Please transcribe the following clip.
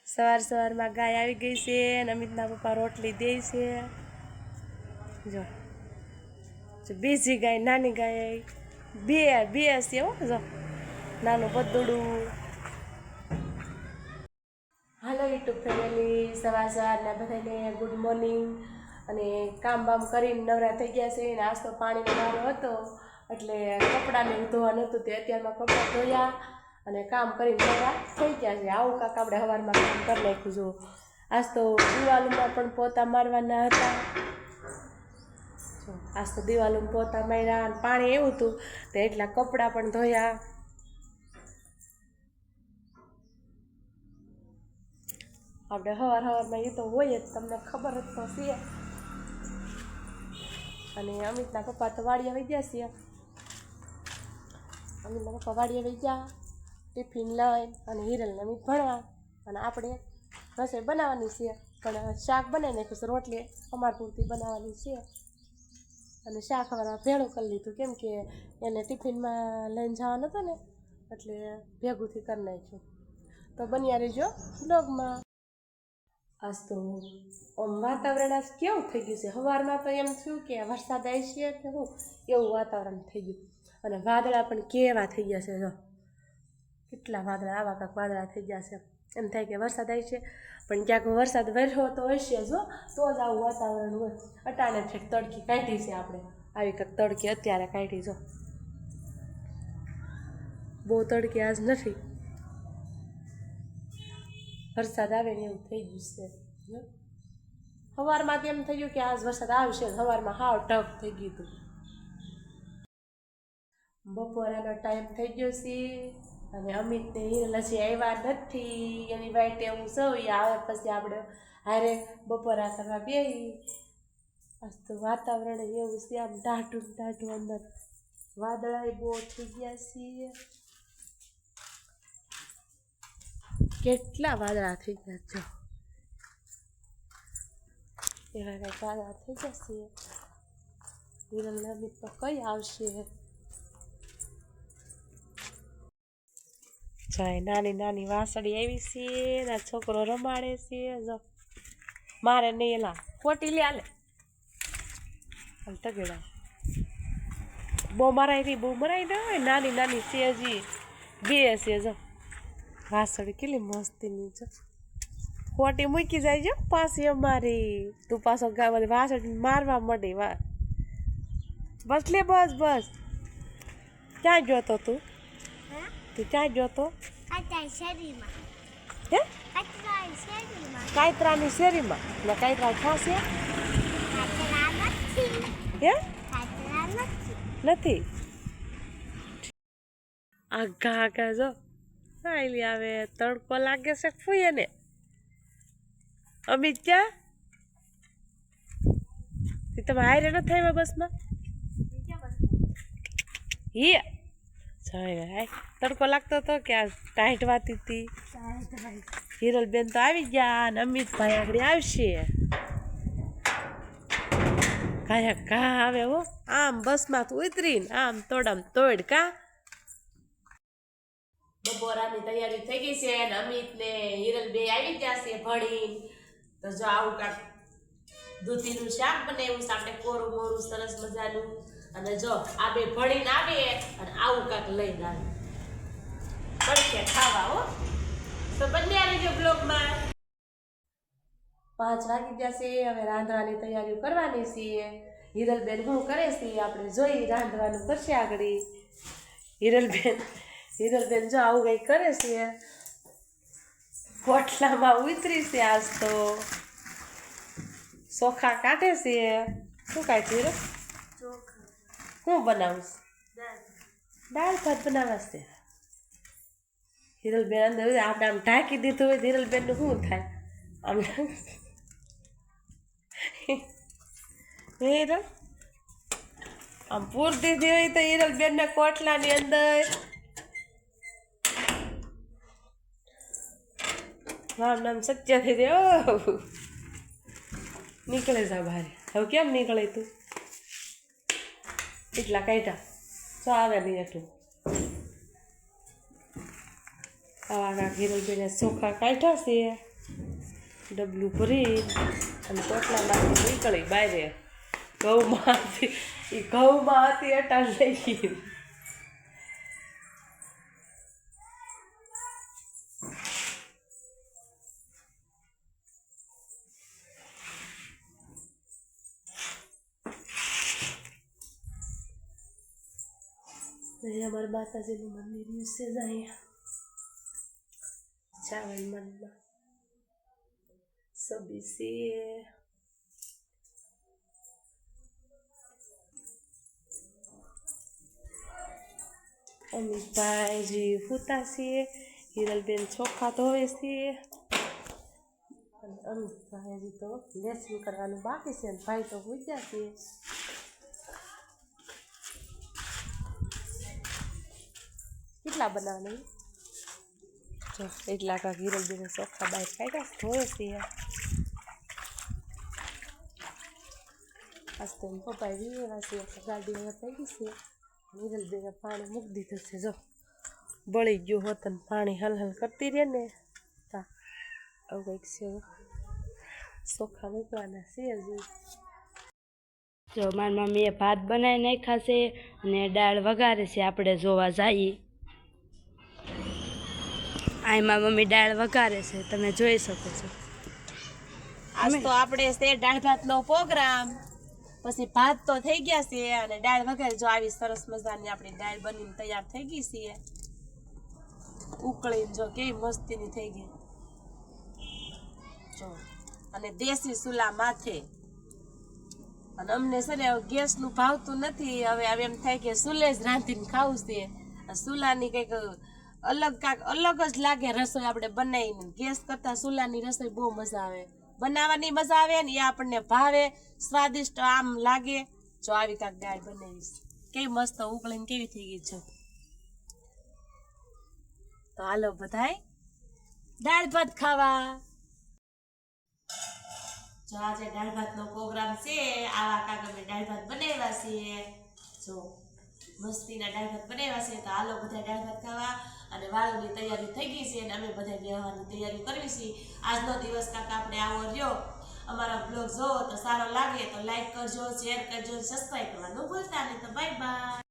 સવારમાં ગાય આવી ગઈ છે અને અમિતના પપ્પા રોટલી દે છે. જો બીજી ગાય નાની ગાય બે છે હો. જો નાનું બદુડું. હાલો યુટ્યુબ ફેમિલી, સવારના બધાને ગુડ મોર્નિંગ. અને કામ બામ કરીને નવરા થઈ ગયા છે. આજ તો પાણીનો વારો હતો એટલે કપડાને ધોવાનું હતું તે અત્યારમાં કપડાં ધોયા અને કામ કરીને નવરા થઈ ગયા છે. આવું કાંક આપણે સવારમાં કામ કરી નાખ્યું. જો આજ તો દિવાલોમાં પણ પોતા મારવાના હતા. આજ તો દિવાલોમાં પોતા માર્યા અને પાણી એવું હતું તો એટલા કપડાં પણ ધોયા. આપણે સવારમાં એ તો હોય જ, તમને ખબર જ તો છે. અને અમિતના પપ્પા તો વાડીએ વહી ગયા છે. અમિતના પપ્પા વાડીએ વહી ગયા ટિફિન લઈને, અને હિરલને અમિત ભણવા, અને આપણે રસોઈ બનાવવાની છે. પણ શાક બનાવી નાખ્યું છે, રોટલી અમાર પૂરતી બનાવવાની છે. અને શાક અમારા ભેળું કરી લીધું, કેમ કે એને ટિફિનમાં લઈને જવાનું હતું ને એટલે ભેગુંથી કરી નાખ્યું. તો બન્યા રહેજો બ્લોગમાં. આજ તો વાતાવરણ આજ કેવું થઈ ગયું છે. સવારમાં તો એમ થયું કે વરસાદ આવશે કે હું, એવું વાતાવરણ થઈ ગયું. અને વાદળા પણ કેવા થઈ ગયા છે. જો કેટલા વાદળા, આવા કાંક વાદળા થઈ ગયા છે. એમ થાય કે વરસાદ આવશે, પણ ક્યાંક વરસાદ વર્યો તો હશે જો, તો જ આવું વાતાવરણ હોય. અટાણે છેક તડકી કાઢી છે આપણે, આવી કાંક તડકી અત્યારે કાઢી. જો બહુ તડકી આજ નથી, વરસાદ આવે ને એવું થઈ ગયું છે. સવારમાં એમ થઈ ગયું કે આજ વરસાદ આવશે, સવારમાં હાવ ટફ થઈ ગયું હતું. બપોરાનો ટાઈમ થઈ ગયો છે અને અમિતને હિરલ હજી આવ્યા નથી. એની વાઈટે હું સૌ આવે પછી આપણે હારે બપોરા કરવા બેસી. આજ તો વાતાવરણ એવું છે, આમ ટાઢું અંદર વાદળા બહુ થઈ ગયા છે. કેટલા વાદળા થઈ ગયા છે, એવા કંઈક વાદળા થઈ જશે. હિરલ અમિત તો કઈ આવશે. જાય નાની વાસળી આવી છે, ના છોકરો રમાડે છે. જો મારે નહીં એલા ખોટી લે આલે તગેડા બહુ મરાઈ ન હોય, નાની છે હજી બે છે. જો વાસળી કેટલી મસ્તીની. જો ખોટી મૂકી જાય જો પાછી અમારી, તું પાછો વાસળી મારવા માંડી. વાહ બસ લે, બસ ક્યાં ગયો તો તું ક્યાં ગયો તો? હે કાયત્રાની શેરીમાં? ને કાયત્રા થશે હે નથી. આગા જો આયલી આવે, તડકો લાગે છે ફૂઈએ ને. અમિત ક્યાં? તમે હારે ન થાય બસમાં? હે હાય તડકો લાગતો હતો કે આ ટાઈટ વાતી હતી. હિરલ બેન તો આવી ગયા અને અમિતભાઈ આગળ આવશે. ઘા આવે હો, આમ બસમાં ઉતરીને આમ તોડ કા. બપોરાની તૈયારી થઈ ગઈ છે અને અમિત ને હિરલ બે આવી ગયા છે ભણીને. તો જો આવું કાંક દૂધીનું શાક બનાવ્યું છે આપણે, કોરું મોરું સરસ મજાનું. અને જો આ બે ભણીને આવે અને આવું કાંક લઈને આવે પડખે ખાવા હો. તો બન્યા રહેજો બ્લોગમાં. 5 વાગી ગયા છે, હવે રાંધવાની તૈયારીઓ કરવાની છે. હિરલબેન શું કરે છે આપણે જોઈ, રાંધવાનું કરશે આગળ. હિરલબેન જો આવું કંઈક કરે છે, પોટલામાં ઉતરી છે. આજ તો ચોખા કાઢે છે. શું કાઢ્યું રે? શું બનાવું? દાળ ભાત બનાવવા છે. હિરલબેન અંદર આપણે આમ ઢાંકી દીધું હોય તો હિરલબેનનું શું થાય? આમ હિરલ આમ પૂર દીધી હોય તો હિરલબેનના કોટલાની અંદર નામ સચ્ચા થઈ જાય. નીકળે જા બહાર. હવે કેમ નીકળે તું? એટલા કાઢ્યા તો આવે નહીં એટલું. આવા હિરલબેને ચોખા કાઢ્યા છે. ડબલું ભરી અને ટોટલામાંથી નીકળી બહાર ઘઉંમાં હતી એ ઘઉંમાં હતી અટાણ લઈ ગઈ અમારા માતાજીનું મંદિર છે જ અહીંયા ચાવલ મનમાં સબી છે અમિતભાઈજી ફૂતા છીએ હિરલબેન ચોખા ધોવે છીએ અને અમિતભાઈજી તો લેસન કરવાનું બાકી છે અને ભાઈ તો પૂજ્યા છીએ કેટલા બનાવવાની જો એટલા કાંક હિરલબેન ચોખા બહાર કાઢ્યા ધોવે છીએ આજ તો પપ્પાએ વીવેલા છે ગાડી હવે થઈ ગઈ છે હિરલબેને પાણી મૂકી દીધું છે જો બળી ગયું હોત ને પાણી હલહલ કરતી રહે ને તા આવું કંઈક છે ચોખા મૂકવાના છે હજી જો મારી મમ્મીએ ભાત બનાવી નાખ્યા છે અને દાળ વઘારે છે આપણે જોવા જઈએ આ મારી મમ્મી દાળ વઘારે છે તમે જોઈ શકો છો આજ તો આપણે છે દાળ ભાતનો પ્રોગ્રામ પછી ભાત તો થઈ ગયા છે અને દાળ વઘારી જો આવી સરસ મજાની આપણી દાળ બનીને તૈયાર થઈ ગઈ છે ઉકળીને જો કેવી મસ્તીની થઈ ગઈ જો અને દેશી ચૂલા માથે અને અમને છે ને ગેસનું ભાવતું નથી હવે એમ થાય કે ચૂલે જ રાંધીને ખાવું છે ચૂલાની કંઈક અલગ જ લાગે રસોઈ આપણે બનાવીને ગેસ કરતાં ચૂલાની રસોઈ બહુ મજા આવે બનાવવાની મજા આવે ને એ આપણને ભાવે સ્વાદિષ્ટ આમ લાગે જો આવી કાંક દાળ બનાવીશ કેવી મસ્ત ઉકળીને કેવી થઈ ગઈ છે તો હાલો બધાય દાળ ભાત ખાવા જો આજે દાળ ભાતનો પ્રોગ્રામ છે આવા કાંક અમે દાળ ભાત બનાવ્યા છીએ જો મસ્તીના દાળ ભાત બનાવ્યા છે તો હાલો બધા દાળ ભાત ખાવા અને વાળુની તૈયારી થઈ ગઈ છે અને અમે બધા બેહવાની તૈયારી કરવી છે આજનો દિવસ કાંક આપણે આવો રહ્યો અમારા બ્લોગ જોવો તો સારો લાગે તો લાઈક કરજો શેર કરજો સબસ્ક્રાઈબ કરવાનું ભૂલતા નહીં તો બાય બાય